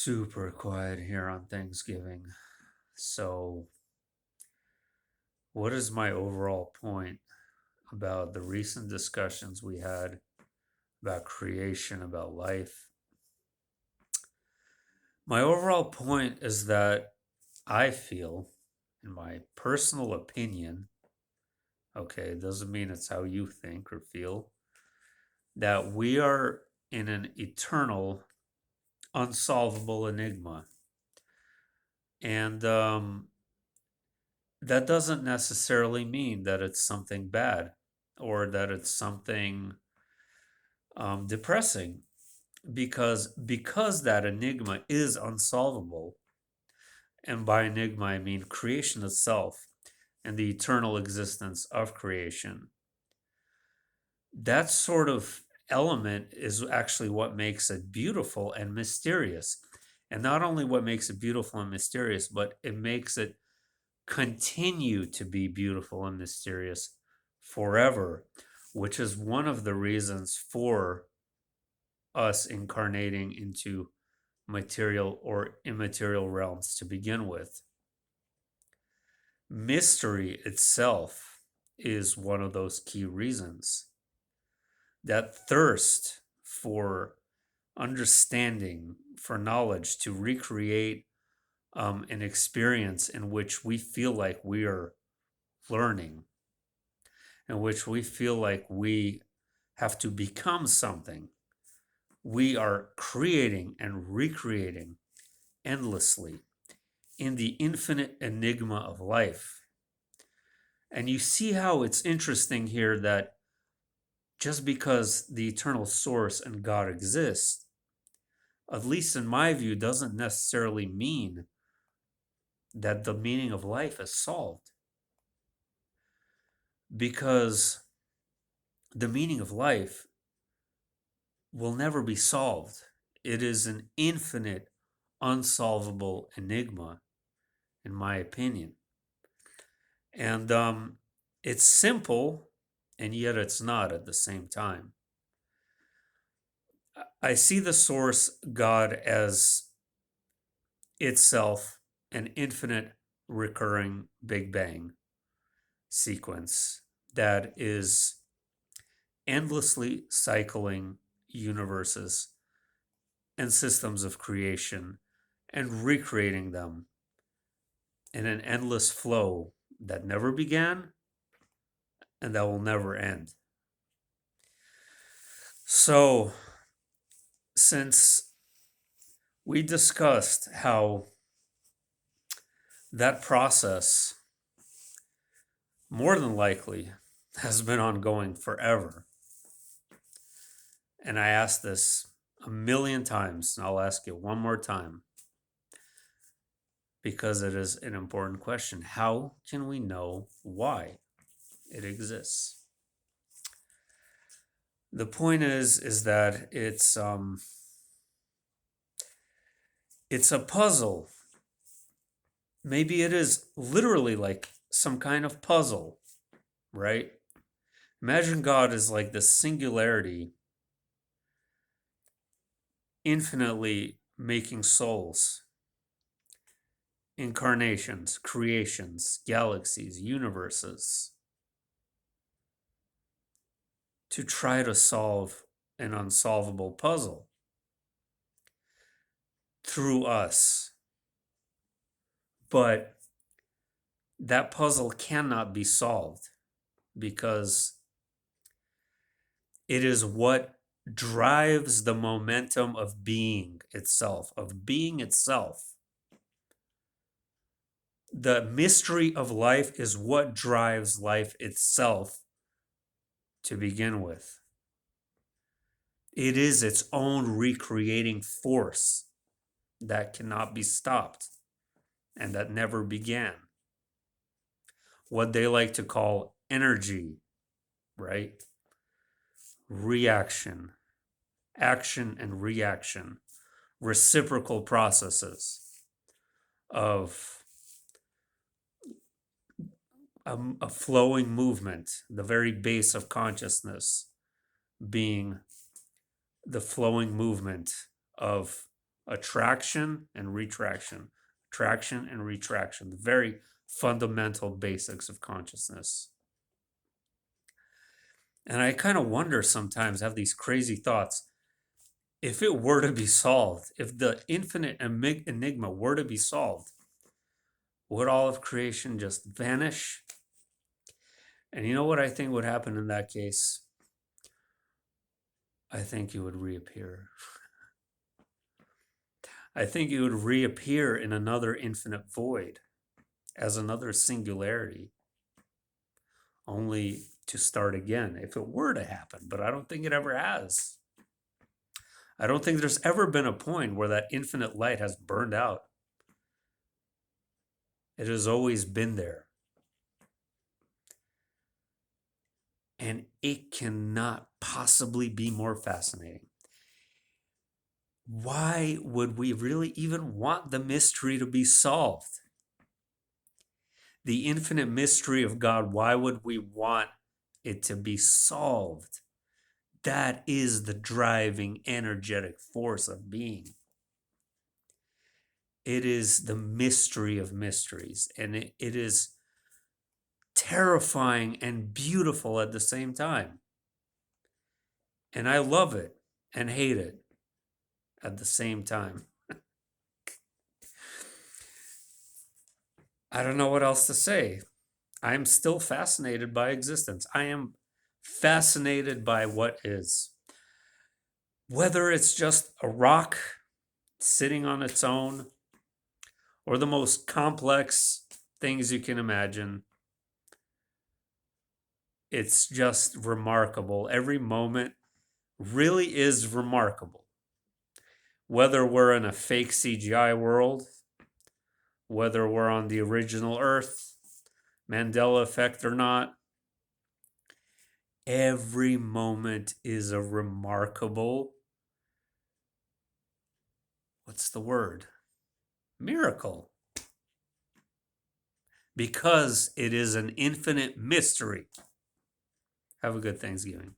Super quiet here on Thanksgiving. So, what is my overall point about the recent discussions we had about creation, about life? My overall point is that I feel, in my personal opinion, okay, it doesn't mean it's how you think or feel, that we are in an eternal, unsolvable enigma. And that doesn't necessarily mean that it's something bad or that it's something depressing because that enigma is unsolvable, and by enigma I mean creation itself and the eternal existence of creation. That sort of element is actually what makes it beautiful and mysterious, and not only what makes it beautiful and mysterious, but it makes it continue to be beautiful and mysterious forever, which is one of the reasons for us incarnating into material or immaterial realms to begin with. Mystery itself is one of those key reasons. That thirst for understanding, for knowledge, to recreate an experience in which we feel like we are learning, in which we feel like we have to become something. We are creating and recreating endlessly in the infinite enigma of life. And you see how it's interesting here that just because the eternal source and God exist, at least in my view, doesn't necessarily mean that the meaning of life is solved. Because the meaning of life will never be solved. It is an infinite, unsolvable enigma, in my opinion. And it's simple, and yet it's not at the same time. I see the source, God, as itself an infinite recurring Big Bang sequence that is endlessly cycling universes and systems of creation and recreating them in an endless flow that never began and that will never end. So, since we discussed how that process more than likely has been ongoing forever, and I asked this a million times, and I'll ask it one more time because it is an important question. How can we know why it exists? The point is that it's a puzzle. Maybe it is literally like some kind of puzzle, right? Imagine God is like the singularity, infinitely making souls, incarnations, creations, galaxies, universes, to try to solve an unsolvable puzzle through us. But that puzzle cannot be solved because it is what drives the momentum of being itself, of being itself. The mystery of life is what drives life itself to begin with. It is its own recreating force that cannot be stopped and that never began. What they like to call energy, right? Reaction, action and reaction, reciprocal processes of a flowing movement, the very base of consciousness being the flowing movement of attraction and retraction, attraction and retraction, the very fundamental basics of consciousness. And I kind of wonder sometimes, have these crazy thoughts. If it were to be solved, if the infinite enigma were to be solved, would all of creation just vanish? And you know what I think would happen in that case? I think it would reappear. I think it would reappear in another infinite void as another singularity, only to start again if it were to happen. But I don't think it ever has. I don't think there's ever been a point where that infinite light has burned out. It has always been there. And it cannot possibly be more fascinating. Why would we really even want the mystery to be solved? The infinite mystery of God, why would we want it to be solved? That is the driving, energetic force of being. It is the mystery of mysteries, and it is terrifying and beautiful at the same time. And I love it and hate it at the same time. I don't know what else to say. I am still fascinated by existence. I am fascinated by what is. Whether it's just a rock sitting on its own or the most complex things you can imagine, it's just remarkable. Every moment really is remarkable. Whether we're in a fake CGI world, whether we're on the original Earth, Mandela effect or not, every moment is a remarkable, what's the word? Miracle. Because it is an infinite mystery. Have a good Thanksgiving.